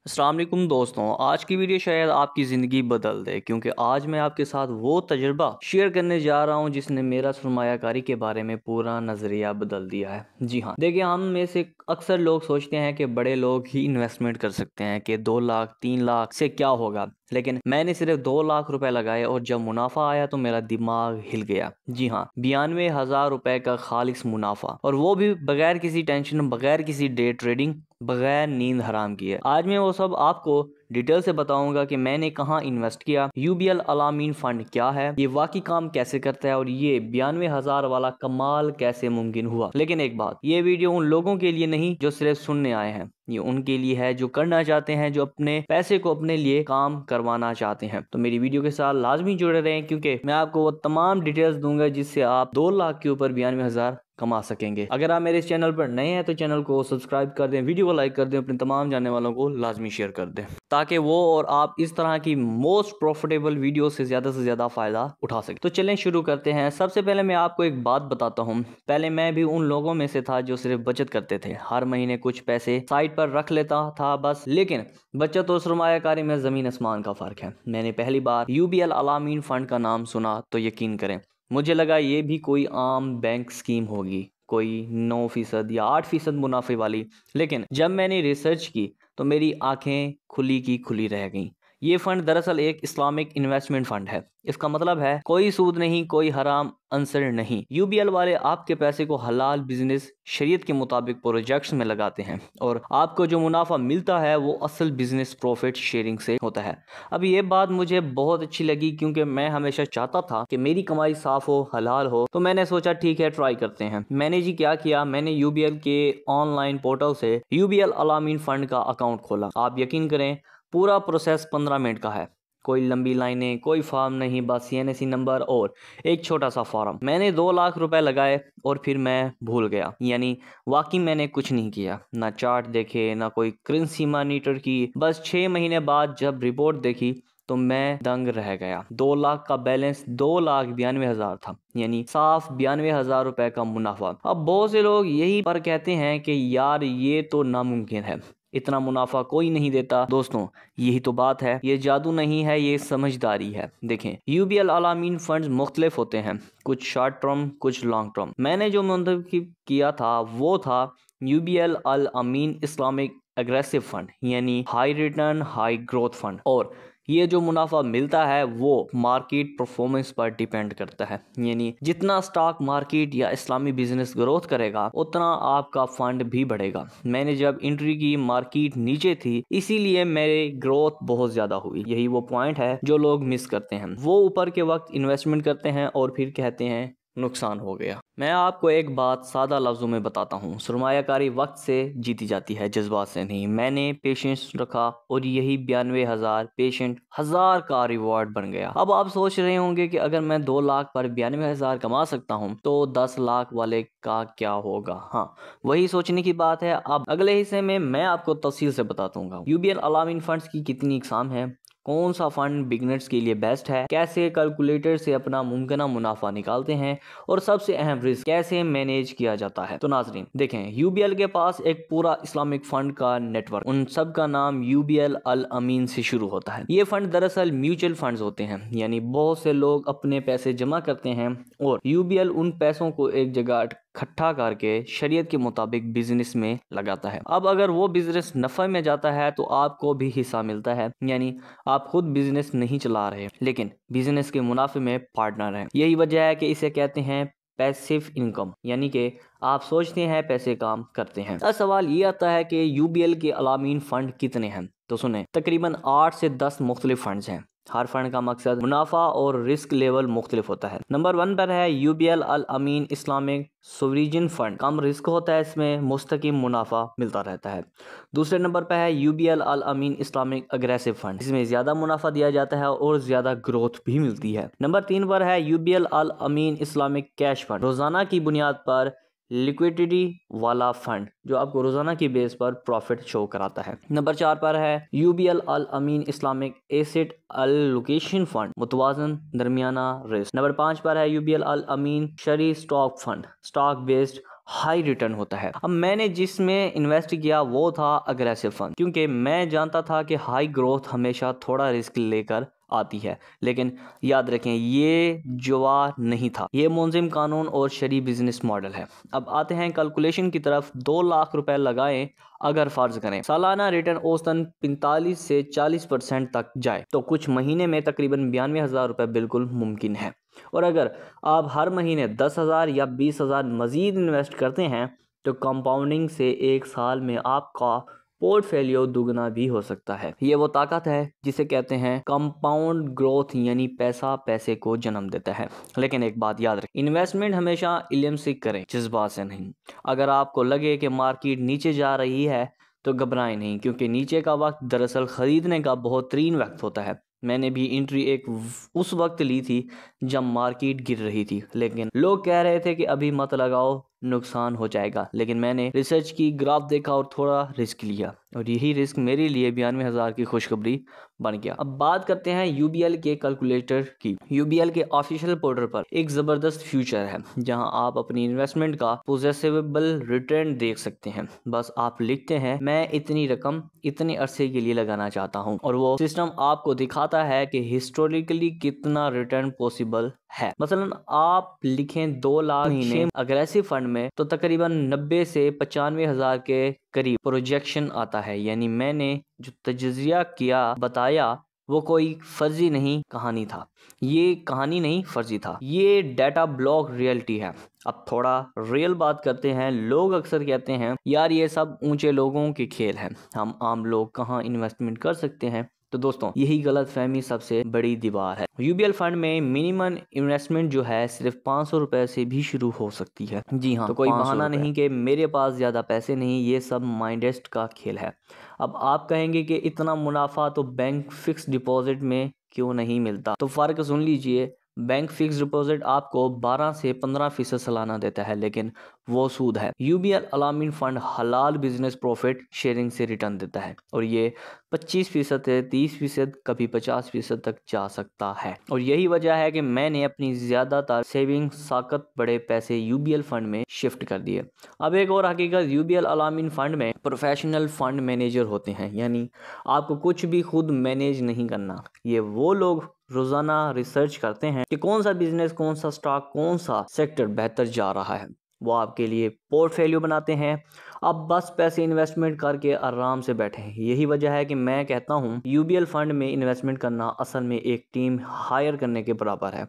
अस्सलाम वालेकुम दोस्तों, आज की वीडियो शायद आपकी ज़िंदगी बदल दे क्योंकि आज मैं आपके साथ वो तजुर्बा शेयर करने जा रहा हूँ जिसने मेरा सरमायाकारी के बारे में पूरा नज़रिया बदल दिया है। जी हाँ, देखिए हम में से अक्सर लोग सोचते हैं कि बड़े लोग ही इन्वेस्टमेंट कर सकते हैं कि 2 लाख 3 लाख से क्या होगा, लेकिन मैंने सिर्फ 2 लाख रुपए लगाए और जब मुनाफा आया तो मेरा दिमाग हिल गया। जी हाँ, 92,000 रुपए का खालिस मुनाफा, और वो भी बगैर किसी टेंशन, बगैर किसी डे ट्रेडिंग, बगैर नींद हराम किए। आज मैं वो सब आपको डिटेल से बताऊंगा कि मैंने कहाँ इन्वेस्ट किया, यूबीएल अलामीन फंड क्या है, ये वाकई काम कैसे करता है और ये 92,000 वाला कमाल कैसे मुमकिन हुआ। लेकिन एक बात, ये वीडियो उन लोगों के लिए नहीं जो सिर्फ सुनने आए हैं, ये उनके लिए है जो करना चाहते हैं, जो अपने पैसे को अपने लिए काम करवाना चाहते हैं। तो मेरी वीडियो के साथ लाजमी जुड़े रहें क्योंकि मैं आपको वो तमाम डिटेल्स दूंगा जिससे आप 2 लाख के ऊपर 92,000 कमा सकेंगे। अगर आप मेरे इस चैनल पर नए हैं तो चैनल को सब्सक्राइब कर दें, वीडियो को लाइक कर दें, अपने तमाम जानने वालों को लाजमी शेयर कर दें ताकि वो और आप इस तरह की मोस्ट प्रॉफिटेबल वीडियो से ज़्यादा फायदा उठा सकें। तो चलें शुरू करते हैं। सबसे पहले मैं आपको एक बात बताता हूँ। पहले मैं भी उन लोगों में से था जो सिर्फ बचत करते थे, हर महीने कुछ पैसे साइड पर रख लेता था बस। लेकिन बचत और सरमायाकारी में ज़मीन आसमान का फ़र्क है। मैंने पहली बार यूबीएल अलामीन फ़ंड का नाम सुना तो यकीन करें मुझे लगा ये भी कोई आम बैंक स्कीम होगी, कोई 9% या 8% मुनाफे वाली। लेकिन जब मैंने रिसर्च की तो मेरी आंखें खुली की खुली रह गईं। ये फंड दरअसल एक इस्लामिक इन्वेस्टमेंट फंड है। इसका मतलब है कोई सूद नहीं, कोई हराम अंसर नहीं। यूबीएल वाले आपके पैसे को हलाल बिजनेस शरीयत के मुताबिक प्रोजेक्ट्स में लगाते हैं और आपको जो मुनाफा मिलता है वो असल बिजनेस प्रॉफिट शेयरिंग से होता है। अब ये बात मुझे बहुत अच्छी लगी क्योंकि मैं हमेशा चाहता था कि मेरी कमाई साफ हो, हलाल हो। तो मैंने सोचा ठीक है, ट्राई करते हैं। मैंने जी क्या किया, मैंने यूबीएल के ऑनलाइन पोर्टल से यूबीएल अलामीन फंड का अकाउंट खोला। आप यकीन करें पूरा प्रोसेस 15 मिनट का है। कोई लंबी लाइनें, कोई फॉर्म नहीं, बस सीएनएसी नंबर और एक छोटा सा फॉर्म। मैंने 2 लाख रुपए लगाए और फिर मैं भूल गया। यानी वाकई मैंने कुछ नहीं किया, ना चार्ट देखे, ना कोई करेंसी मॉनिटर की। बस 6 महीने बाद जब रिपोर्ट देखी तो मैं दंग रह गया। 2 लाख का बैलेंस 2,92,000 था, यानी साफ 92,000 रुपए का मुनाफा। अब बहुत से लोग यही पर कहते हैं कि यार ये तो नामुमकिन है, इतना मुनाफा कोई नहीं देता। दोस्तों यही तो बात है, ये जादू नहीं है, ये समझदारी है। देखें यूबीएल अलामीन फंड्स मुख्तलिफ होते हैं, कुछ शॉर्ट टर्म, कुछ लॉन्ग टर्म। मैंने जो मुंतखब किया था वो था UBL Al Ameen Islamic aggressive fund, यानी high return high growth fund. और ये जो मुनाफा मिलता है वो मार्केट परफॉर्मेंस पर डिपेंड करता है, यानी जितना स्टॉक मार्केट या इस्लामी बिजनेस ग्रोथ करेगा उतना आपका फंड भी बढ़ेगा। मैंने जब एंट्री की मार्केट नीचे थी, इसीलिए मेरी ग्रोथ बहुत ज्यादा हुई। यही वो पॉइंट है जो लोग मिस करते हैं। वो ऊपर के वक्त इन्वेस्टमेंट करते हैं और फिर कहते हैं नुकसान हो गया। मैं आपको एक बात सादा लफ्जों में बताता हूँ, सरमायाकारी वक्त से जीती जाती है, जज्बात से नहीं। मैंने पेशेंस रखा और यही 92,000 पेशेंट 1000 का रिवॉर्ड बन गया। अब आप सोच रहे होंगे कि अगर मैं 2 लाख पर 92,000 कमा सकता हूँ तो 10 लाख वाले का क्या होगा। हाँ, वही सोचने की बात है। अब अगले हिस्से में मैं आपको तफसील से बता दूंगा यूबीएल अलामीन फंड्स की कितनी इकसाम है, कौन सा फंड बिगनर्स के लिए बेस्ट है, कैसे कैलकुलेटर से अपना मुमकिना मुनाफा निकालते हैं और सबसे अहम रिस्क कैसे मैनेज किया जाता है। तो नाजरीन देखें, यूबीएल के पास एक पूरा इस्लामिक फंड का नेटवर्क, उन सब का नाम यूबीएल अल अमीन से शुरू होता है। ये फंड दरअसल म्यूचुअल फंड्स होते हैं, यानी बहुत से लोग अपने पैसे जमा करते हैं और यूबीएल उन पैसों को एक जगह इकट्ठा करके शरीयत के मुताबिक बिजनेस में लगाता है। अब अगर वो बिजनेस नफा में जाता है तो आपको भी हिस्सा मिलता है, यानी आप खुद बिजनेस नहीं चला रहे लेकिन बिजनेस के मुनाफे में पार्टनर हैं। यही वजह है कि इसे कहते हैं पैसिव इनकम, यानी कि आप सोचते हैं पैसे काम करते हैं। अब सवाल ये आता है कि यूबीएल के अलामीन फंड कितने हैं। तो सुने, तकरीबन 8 से 10 मुख्तलिफ फंड्स हैं। हर फंड का मकसद, मुनाफा और रिस्क लेवल मुख्तलिफ होता है। नंबर 1 पर है UBL Al Ameen Islamic सोवरिजन fund. कम रिस्क होता है, इसमें मुस्तकिम मुनाफा मिलता रहता है। दूसरे नंबर पर है UBL Al Ameen Islamic aggressive fund, इसमें ज्यादा मुनाफा दिया जाता है और ज्यादा ग्रोथ भी मिलती है। नंबर 3 पर है UBL Al Ameen Islamic cash fund, रोजाना की बुनियाद पर लिक्विडिटी वाला फंड जो आपको रोजाना की बेस पर प्रॉफिट शो कराता है। नंबर 4 पर है UBL Al Ameen Islamic asset allocation fund, मुतवाजन दरमियाना रिस्क। नंबर 5 पर है यूबीएल अल अमीन शरी stock fund, stock based high return होता है। अब मैंने जिसमें इन्वेस्ट किया वो था अग्रेसिव फंड, क्योंकि मैं जानता था कि हाई ग्रोथ हमेशा थोड़ा रिस्क लेकर आती है। लेकिन याद रखें, ये जुआ नहीं था, ये मुंजिम कानून और शरी बिजनेस मॉडल है। अब आते हैं कैलकुलेशन की तरफ। 2 लाख रुपए लगाएं, अगर फर्ज करें सालाना रिटर्न औसतन 45 से 40% तक जाए तो कुछ महीने में तकरीबन 92,000 रुपये बिल्कुल मुमकिन है। और अगर आप हर महीने 10,000 या 20,000 मजीद इन्वेस्ट करते हैं तो कंपाउंडिंग से एक साल में आपका पोर्टफोलियो दुगना भी हो सकता है। ये वो ताकत है जिसे कहते हैं कंपाउंड ग्रोथ, यानी पैसा पैसे को जन्म देता है। लेकिन एक बात याद रखें, इन्वेस्टमेंट हमेशा इल्म से करें, जज्बात से नहीं। अगर आपको लगे कि मार्केट नीचे जा रही है तो घबराएं नहीं, क्योंकि नीचे का वक्त दरअसल खरीदने का बेहतरीन वक्त होता है। मैंने भी एंट्री एक उस वक्त ली थी जब मार्केट गिर रही थी, लेकिन लोग कह रहे थे कि अभी मत लगाओ, नुकसान हो जाएगा। लेकिन मैंने रिसर्च की, ग्राफ देखा और थोड़ा रिस्क लिया, और यही रिस्क मेरे लिए 92,000 की खुशखबरी बन गया। अब बात करते हैं यूबीएल के कैलकुलेटर की। यूबीएल के ऑफिशियल पोर्टल पर एक ज़बरदस्त फ्यूचर है जहां आप अपनी इन्वेस्टमेंट का पोजेसेबल रिटर्न देख सकते हैं। बस आप लिखते हैं मैं इतनी रकम इतने अरसे के लिए लगाना चाहता हूं, और वो सिस्टम आपको दिखाता है कि हिस्टोरिकली कितना रिटर्न पॉसिबल है। मसलन आप लिखें 2 लाख महीने अग्रेसिव फंड में तो तकरीबन 90 से 95,000 के करीब प्रोजेक्शन आता है। यानी मैंने जो तजज़िया किया बताया वो कोई फर्जी नहीं कहानी था, ये कहानी नहीं फर्जी था, ये डाटा ब्लॉक रियलिटी है। अब थोड़ा रियल बात करते हैं। लोग अक्सर कहते हैं यार ये सब ऊंचे लोगों के खेल है, हम आम लोग कहाँ इन्वेस्टमेंट कर सकते हैं। तो दोस्तों, यही गलत फहमी सबसे बड़ी दीवार है। यूबीएल फंड में मिनिमम इन्वेस्टमेंट जो है सिर्फ 500 रुपए से भी शुरू हो सकती है। जी हाँ, तो कोई बहाना नहीं कि मेरे पास ज़्यादा पैसे नहीं, ये सब माइंडेस्ट का खेल है। अब आप कहेंगे कि इतना मुनाफा तो बैंक फिक्स डिपॉजिट में क्यों नहीं मिलता, तो फ़र्क सुन लीजिए। बैंक फिक्स डिपॉजिट आपको 12 से 15% सालाना देता है, लेकिन वो सूद है। यूबीएल अलामीन फंड हलाल बिजनेस प्रॉफिट शेयरिंग से रिटर्न देता है, और ये 25% से 30%, कभी 50% तक जा सकता है। और यही वजह है कि मैंने अपनी ज़्यादातर सेविंग साकत बड़े पैसे यूबीएल फंड में शिफ्ट कर दिए। अब एक और हकीकत, यूबीएल अलामीन फंड में प्रोफेशनल फंड मैनेजर होते हैं, यानी आपको कुछ भी खुद मैनेज नहीं करना। ये वो लोग रोजाना रिसर्च करते हैं कि कौन सा बिजनेस, कौन सा स्टॉक, कौन सा सेक्टर बेहतर जा रहा है। वो आपके लिए पोर्टफोलियो बनाते हैं, आप बस पैसे इन्वेस्टमेंट करके आराम से बैठे हैं। यही वजह है कि मैं कहता हूँ यूबीएल फंड में इन्वेस्टमेंट करना असल में एक टीम हायर करने के बराबर है,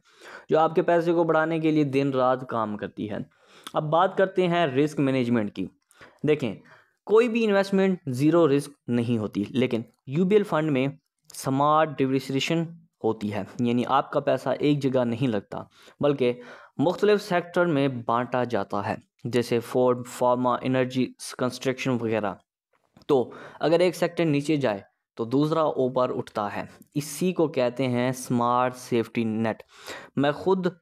जो आपके पैसे को बढ़ाने के लिए दिन रात काम करती है। अब बात करते हैं रिस्क मैनेजमेंट की। देखें, कोई भी इन्वेस्टमेंट ज़ीरो रिस्क नहीं होती, लेकिन यूबीएल फंड में स्मार्ट डिविडेंड होती है, यानी आपका पैसा एक जगह नहीं लगता बल्कि मुख्तलिफ सेक्टर में बांटा जाता है, जैसे फूड, फार्मा, एनर्जी, कंस्ट्रक्शन वगैरह। तो अगर एक सेक्टर नीचे जाए तो दूसरा ऊपर उठता है। इसी को कहते हैं स्मार्ट सेफ्टी नेट। मैं खुद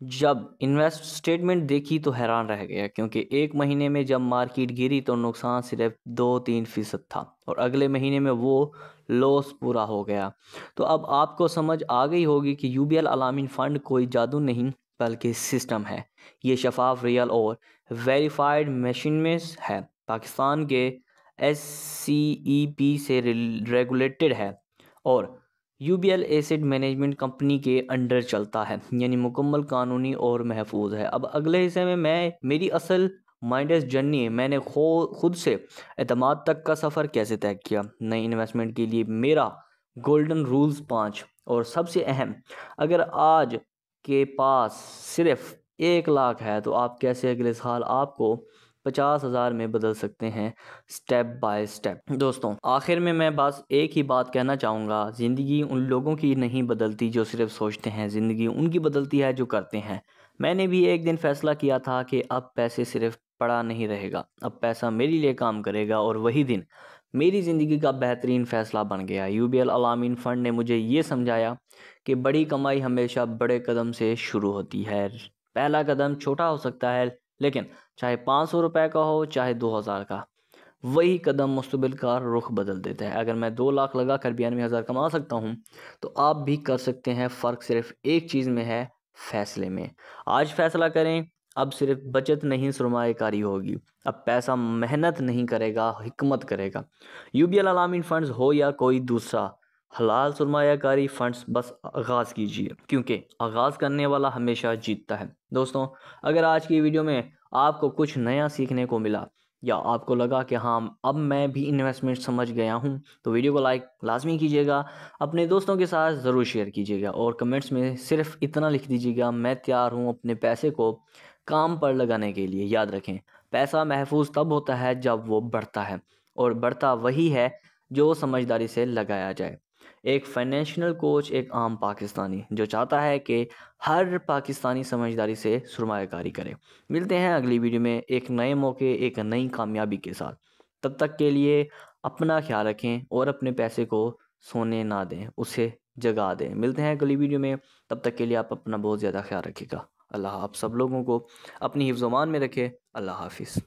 जब इन्वेस्ट स्टेटमेंट देखी तो हैरान रह गया, क्योंकि एक महीने में जब मार्केट गिरी तो नुकसान सिर्फ 2-3% था, और अगले महीने में वो लॉस पूरा हो गया। तो अब आपको समझ आ गई होगी कि यूबीएल अलामीन फ़ंड कोई जादू नहीं बल्कि सिस्टम है। ये शफाफ, रियल और वेरीफाइड मशीन में है। पाकिस्तान के SCEP से रेगुलेटेड है और यूबीएल एसेट मैनेजमेंट कंपनी के अंडर चलता है, यानी मुकम्मल कानूनी और महफूज है। अब अगले हिस्से में मेरी असल माइंडस जर्नी, मैंने खुद से एतमाद तक का सफ़र कैसे तय किया। नई इन्वेस्टमेंट के लिए मेरा गोल्डन रूल्स 5, और सबसे अहम, अगर आज के पास सिर्फ 1 लाख है तो आप कैसे अगले साल आपको 50,000 में बदल सकते हैं, स्टेप बाय स्टेप। दोस्तों, आखिर में मैं बस एक ही बात कहना चाहूँगा, ज़िंदगी उन लोगों की नहीं बदलती जो सिर्फ सोचते हैं, ज़िंदगी उनकी बदलती है जो करते हैं। मैंने भी एक दिन फैसला किया था कि अब पैसे सिर्फ पड़ा नहीं रहेगा, अब पैसा मेरे लिए काम करेगा, और वही दिन मेरी ज़िंदगी का बेहतरीन फ़ैसला बन गया। यूबीएल अलामीन फ़ंड ने मुझे ये समझाया कि बड़ी कमाई हमेशा बड़े कदम से शुरू होती है। पहला कदम छोटा हो सकता है, लेकिन चाहे 500 रुपये का हो चाहे 2,000 का, वही कदम मुस्तकबिल का रुख बदल देता है। अगर मैं 2 लाख लगा कर 92,000 कमा सकता हूँ तो आप भी कर सकते हैं। फ़र्क सिर्फ एक चीज़ में है, फ़ैसले में। आज फ़ैसला करें, अब सिर्फ बचत नहीं सरमाएकारी होगी। अब पैसा मेहनत नहीं करेगा, हिकमत करेगा। यूबीएल अलामीन फंड्स हो या कोई दूसरा हलाल सरमायाकारी फंड्स, बस आगाज़ कीजिए, क्योंकि आगाज़ करने वाला हमेशा जीतता है। दोस्तों, अगर आज की वीडियो में आपको कुछ नया सीखने को मिला या आपको लगा कि हाँ अब मैं भी इन्वेस्टमेंट समझ गया हूँ, तो वीडियो को लाइक लाजमी कीजिएगा, अपने दोस्तों के साथ ज़रूर शेयर कीजिएगा और कमेंट्स में सिर्फ इतना लिख दीजिएगा, मैं तैयार हूँ अपने पैसे को काम पर लगाने के लिए। याद रखें, पैसा महफूज तब होता है जब वो बढ़ता है, और बढ़ता वही है जो समझदारी से लगाया जाए। एक फाइनेंशियल कोच, एक आम पाकिस्तानी जो चाहता है कि हर पाकिस्तानी समझदारी से सरमायाकारी करे। मिलते हैं अगली वीडियो में एक नए मौके, एक नई कामयाबी के साथ। तब तक के लिए अपना ख्याल रखें और अपने पैसे को सोने ना दें, उसे जगा दें। मिलते हैं अगली वीडियो में, तब तक के लिए आप अपना बहुत ज़्यादा ख्याल रखिएगा। अल्लाह आप सब लोगों को अपनी हिफ्ज़-ओ-मान में रखे। अल्लाह हाफिज़।